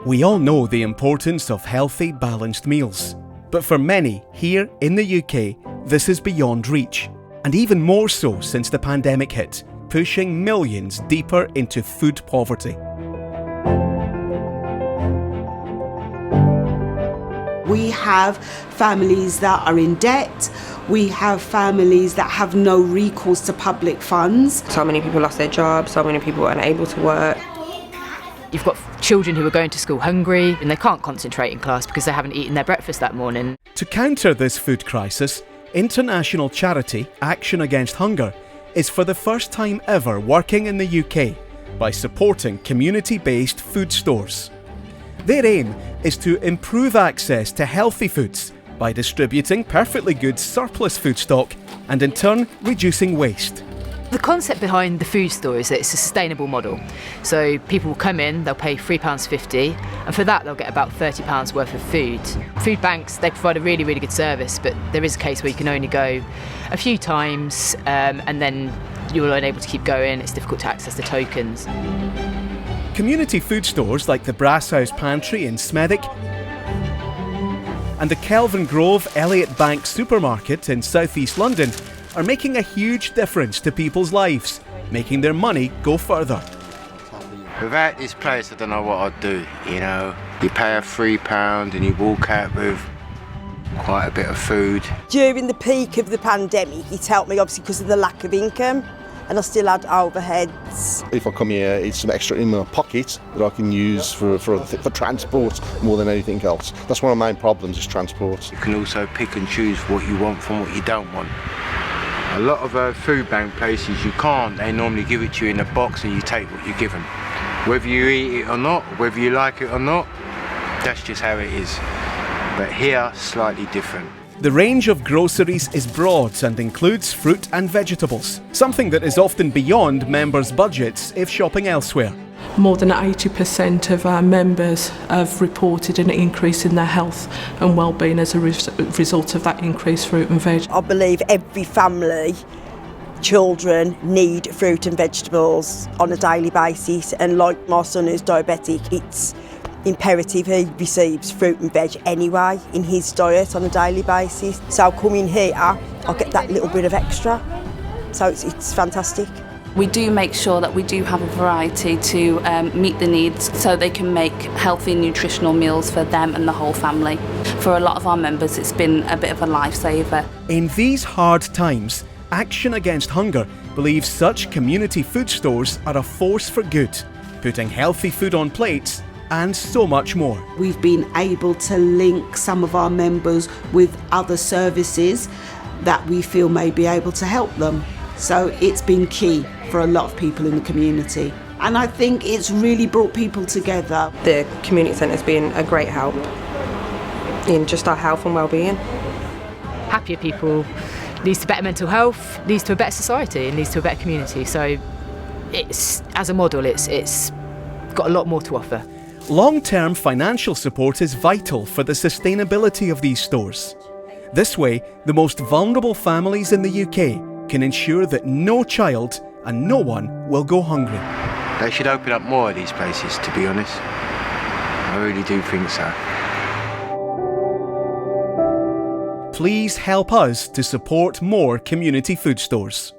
We all know the importance of healthy, balanced meals. But for many here in the UK, this is beyond reach. And even more so since the pandemic hit, pushing millions deeper into food poverty. We have families that are in debt. We have families that have no recourse to public funds. So many people lost their jobs, so many people are unable to work. You've got children who are going to school hungry and they can't concentrate in class because they haven't eaten their breakfast that morning. To counter this food crisis, international charity Action Against Hunger is for the first time ever working in the UK by supporting community-based food stores. Their aim is to improve access to healthy foods by distributing perfectly good surplus food stock and in turn reducing waste. The concept behind the food store is that it's a sustainable model. So people will come in, they'll pay £3.50 and for that they'll get about £30 worth of food. Food banks, they provide a really, really good service, but there is a case where you can only go a few times and then you're unable to keep going. It's difficult to access the tokens. Community food stores like the Brass House Pantry in Smethwick and the Kelvin Grove Elliott Bank Supermarket in South East London are making a huge difference to people's lives, making their money go further. Without this place, I don't know what I'd do, you know. You pay a £3 and you walk out with quite a bit of food. During the peak of the pandemic, it helped me obviously because of the lack of income, and I still had overheads. If I come here, it's some extra in my pocket that I can use for transport more than anything else. That's one of my main problems, is transport. You can also pick and choose what you want from what you don't want. A lot of food bank places you can't. They normally give it to you in a box and you take what you're given. Whether you eat it or not, whether you like it or not, that's just how it is. But here, slightly different. The range of groceries is broad and includes fruit and vegetables, something that is often beyond members' budgets if shopping elsewhere. More than 80% of our members have reported an increase in their health and well-being as a result of that increased fruit and veg. I believe every family, children need fruit and vegetables on a daily basis, and like my son who's diabetic, it's imperative he receives fruit and veg anyway in his diet on a daily basis. So coming here, I'll get that little bit of extra. So it's fantastic. We do make sure that we do have a variety to meet the needs so they can make healthy nutritional meals for them and the whole family. For a lot of our members, it's been a bit of a lifesaver. In these hard times, Action Against Hunger believes such community food stores are a force for good, putting healthy food on plates and so much more. We've been able to link some of our members with other services that we feel may be able to help them. So it's been key for a lot of people in the community. And I think it's really brought people together. The community centre's been a great help in just our health and well-being. Happier people leads to better mental health, leads to a better society and leads to a better community. So it's, as a model, it's got a lot more to offer. Long-term financial support is vital for the sustainability of these stores. This way, the most vulnerable families in the UK can ensure that no child and no one will go hungry. They should open up more of these places, to be honest. I really do think so. Please help us to support more community food stores.